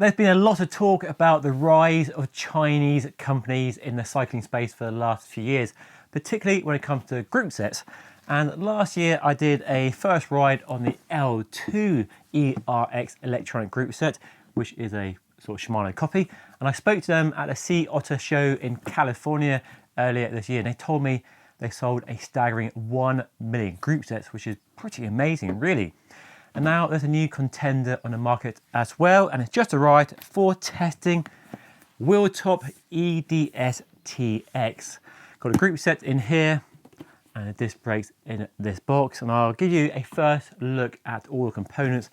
there's been a lot of talk about the rise of Chinese companies in the cycling space for the last few years, particularly when it comes to group sets. And last year I did a first ride on the L2 ERX electronic group set, which is a sort of Shimano copy. And I spoke to them at a Sea Otter show in California earlier this year. And they told me they sold a staggering 1 million group sets, which is pretty amazing, really. And now there's a new contender on the market as well, and it's just arrived for testing. Worldtop EDS TX. Got a group set in here and the disc brakes in this box, and I'll give you a first look at all the components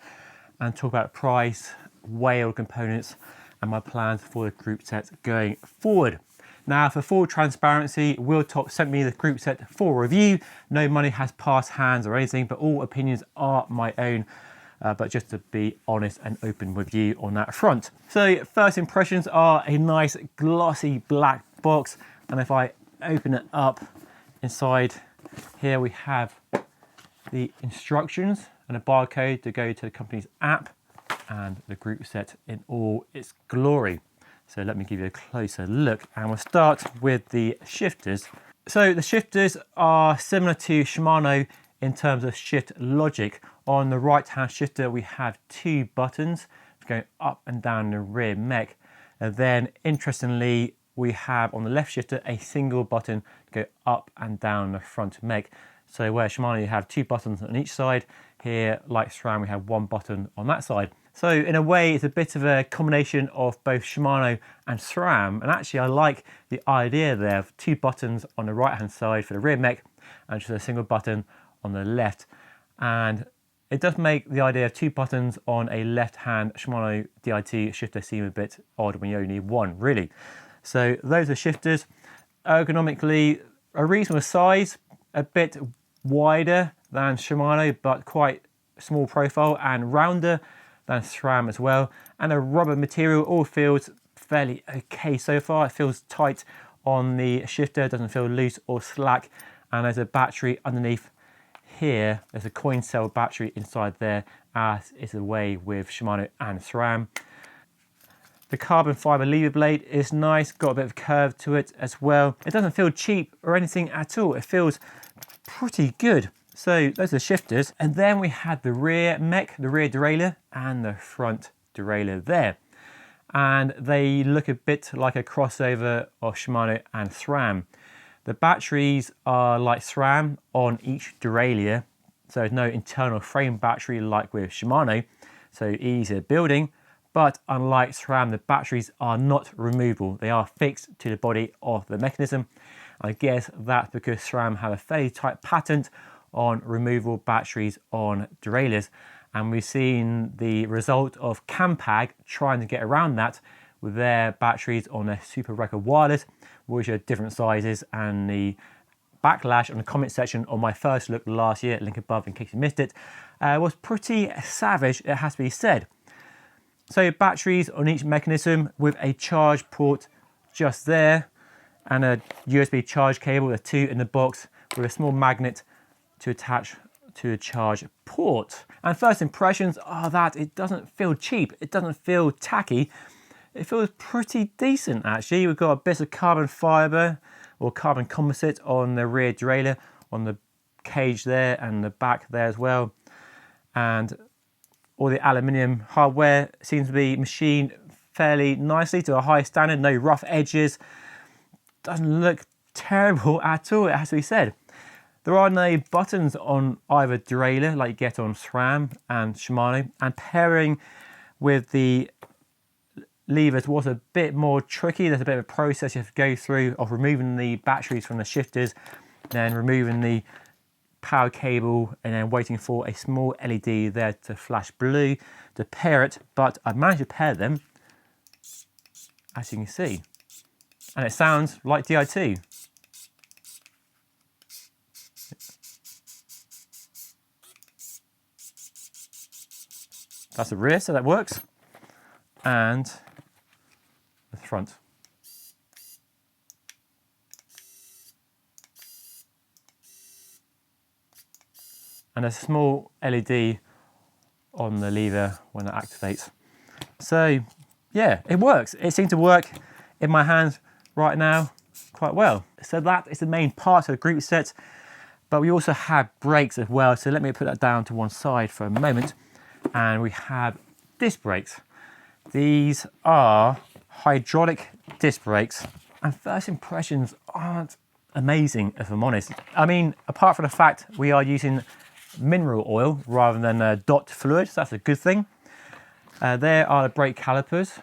and talk about price, weigh all the components, and my plans for the group set going forward. Now, for full transparency, Wheeltop sent me the group set for review. No money has passed hands or anything, but all opinions are my own. But just to be honest and open with you on that front. So first impressions are a nice glossy black box. And if I open it up, inside here we have the instructions and a barcode to go to the company's app and the group set in all its glory. So let me give you a closer look, and we'll start with the shifters. So the shifters are similar to Shimano in terms of shift logic. On the right hand shifter we have 2 buttons going up and down the rear mech, and then interestingly we have on the left shifter a single button to go up and down the front mech. So where Shimano you have 2 buttons on each side, here like SRAM we have 1 button on that side. So in a way it's a bit of a combination of both Shimano and SRAM, and actually I like the idea there of 2 buttons on the right hand side for the rear mech and just a single button on the left. And it does make the idea of 2 buttons on a left hand Shimano DIT shifter seem a bit odd when you only need 1, really. So those are shifters. Ergonomically a reasonable size, a bit wider than Shimano but quite small profile and rounder than SRAM as well, and a rubber material. All feels fairly okay so far. It feels tight on the shifter, doesn't feel loose or slack, and there's a battery underneath here. There's a coin cell battery inside there, as is the way with Shimano and SRAM. The carbon fiber lever blade is nice, got a bit of curve to it as well. It doesn't feel cheap or anything at all. It feels pretty good. So those are the shifters, and then we had the rear mech, the rear derailleur and the front derailleur there, and they look a bit like a crossover of Shimano and SRAM. The batteries are like SRAM on each derailleur, so there's no internal frame battery like with Shimano, so easier building. But unlike SRAM, the batteries are not removable. They are fixed to the body of the mechanism. I guess that's because SRAM have a fairly tight patent on removable batteries on derailleurs, and we've seen the result of Campag trying to get around that with their batteries on their Super Record wireless, which are different sizes, and the backlash on the comment section on my first look last year, link above in case you missed it, was pretty savage, it has to be said. So batteries on each mechanism with a charge port just there, and a USB charge cable, the 2 in the box, with a small magnet to attach to the charge port. And first impressions are that it doesn't feel cheap, it doesn't feel tacky, it feels pretty decent actually. We've got a bit of carbon fibre or carbon composite on the rear derailleur, on the cage there and the back there as well, and all the aluminium hardware seems to be machined fairly nicely to a high standard, no rough edges, doesn't look terrible at all, it has to be said. There are no buttons on either derailleur like you get on SRAM and Shimano, and pairing with the levers was a bit more tricky. There's a bit of a process you have to go through of removing the batteries from the shifters, then removing the power cable, and then waiting for a small LED there to flash blue to pair it. But I've managed to pair them, as you can see, and it sounds like DI2. That's the rear, so that works, and the front. And a small LED on the lever when it activates. So yeah, it works. It seems to work in my hands right now quite well. So that is the main part of the group set, but we also have brakes as well. So let me put that down to one side for a moment. And we have disc brakes. These are hydraulic disc brakes, and first impressions aren't amazing, if I'm honest. I mean, apart from the fact we are using mineral oil rather than DOT fluid, so that's a good thing. There are the brake calipers,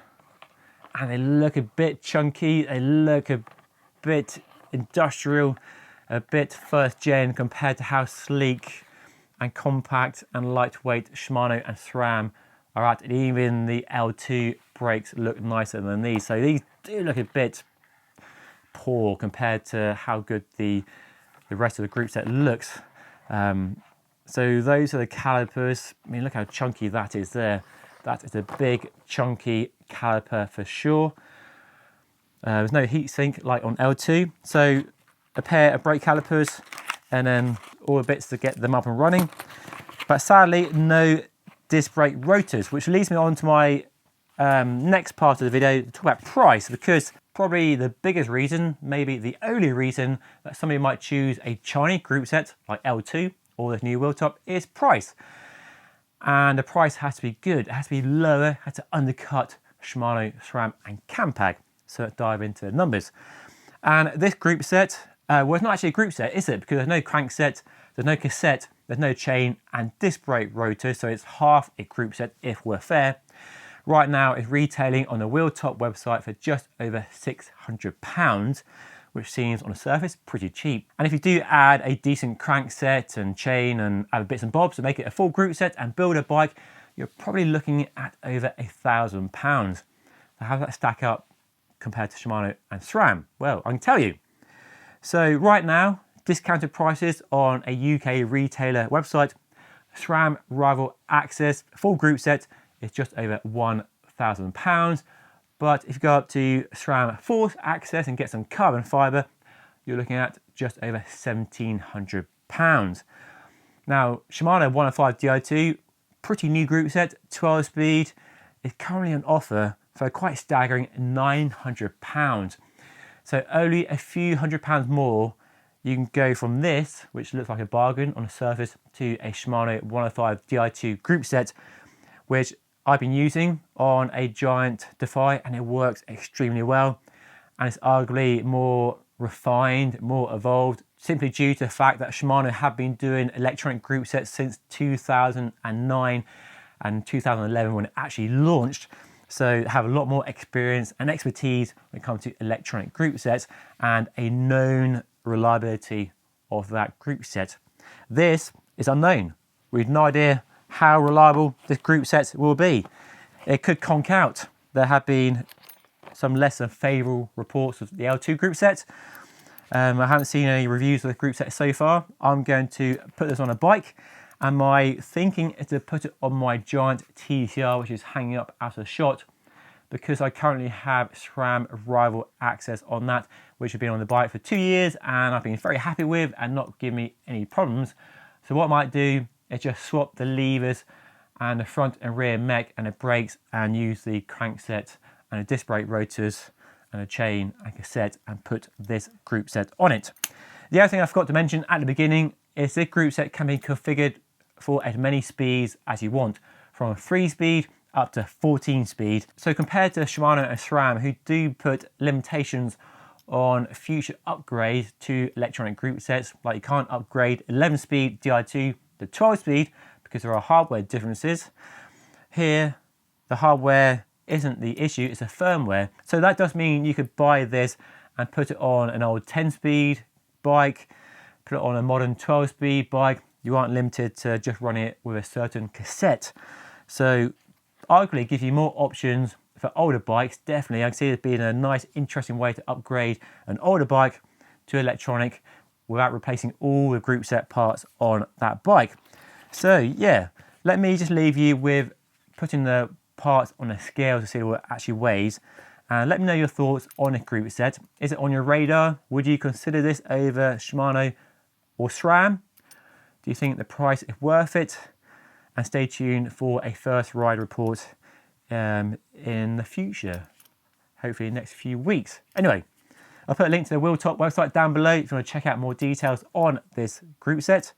and they look a bit chunky, they look a bit industrial, a bit first gen compared to how sleek and compact and lightweight Shimano and SRAM are at. And even the L2 brakes look nicer than these. So these do look a bit poor compared to how good the rest of the group set looks. So those are the calipers. I mean, look how chunky that is there. That is a big chunky caliper for sure. There's no heat sink like on L2. So a pair of brake calipers and then all the bits to get them up and running. But sadly, no disc brake rotors, which leads me on to my next part of the video to talk about price, because probably the biggest reason, maybe the only reason that somebody might choose a Chinese group set like L2 or the new Worldtop is price. And the price has to be good, it has to be lower, it has to undercut Shimano, SRAM and Campag. So let's dive into the numbers. And this group set, well, it's not actually a group set, is it? Because there's no crankset, there's no cassette, there's no chain and disc brake rotor, so it's half a group set if we're fair. Right now it's retailing on the Wheeltop website for just over £600, which seems on the surface pretty cheap. And if you do add a decent crankset and chain and other bits and bobs to make it a full group set and build a bike, you're probably looking at over £1,000. So how does that stack up compared to Shimano and SRAM? Well, I can tell you. So right now, discounted prices on a UK retailer website, SRAM Rival Access full group set is just over £1,000. But if you go up to SRAM Force Access and get some carbon fibre, you're looking at just over £1,700. Now, Shimano 105 Di2, pretty new group set, 12 speed, is currently on offer for a quite staggering £900. So only a few £100 more, you can go from this, which looks like a bargain on the surface, to a Shimano 105 Di2 group set, which I've been using on a Giant Defy, and it works extremely well. And it's arguably more refined, more evolved, simply due to the fact that Shimano have been doing electronic group sets since 2009 and 2011 when it actually launched. So have a lot more experience and expertise when it comes to electronic group sets and a known reliability of that group set. This is unknown. We have no idea how reliable this group set will be. It could conk out. There have been some less than favourable reports of the L2 group set. I haven't seen any reviews of the group set so far. I'm going to put this on a bike, and my thinking is to put it on my Giant TCR, which is hanging up out of shot, because I currently have SRAM Rival Access on that, which has been on the bike for 2 years and I've been very happy with and not giving me any problems. So what I might do is just swap the levers and the front and rear mech and the brakes and use the crankset and the disc brake rotors and a chain and cassette and put this group set on it. The other thing I forgot to mention at the beginning is this group set can be configured for as many speeds as you want, from 3 speed up to 14 speed. So compared to Shimano and SRAM, who do put limitations on future upgrades to electronic group sets, like you can't upgrade 11 speed Di2 to 12 speed because there are hardware differences. Here, the hardware isn't the issue, it's the firmware. So that does mean you could buy this and put it on an old 10 speed bike, put it on a modern 12 speed bike. You aren't limited to just running it with a certain cassette. So arguably gives you more options for older bikes. Definitely, I can see it being a nice, interesting way to upgrade an older bike to electronic without replacing all the group set parts on that bike. So yeah, let me just leave you with putting the parts on a scale to see what it actually weighs. And let me know your thoughts on a group set. Is it on your radar? Would you consider this over Shimano or SRAM? Do you think the price is worth it? And stay tuned for a first ride report in the future, hopefully in the next few weeks. Anyway, I'll put a link to the Worldtop website down below if you want to check out more details on this group set.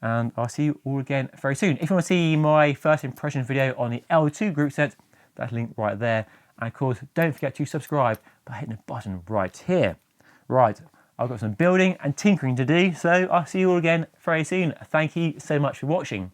And I'll see you all again very soon. If you want to see my first impression video on the L2 group set, that's linked right there. And of course, don't forget to subscribe by hitting the button right here. Right, I've got some building and tinkering to do, so I'll see you all again very soon. Thank you so much for watching.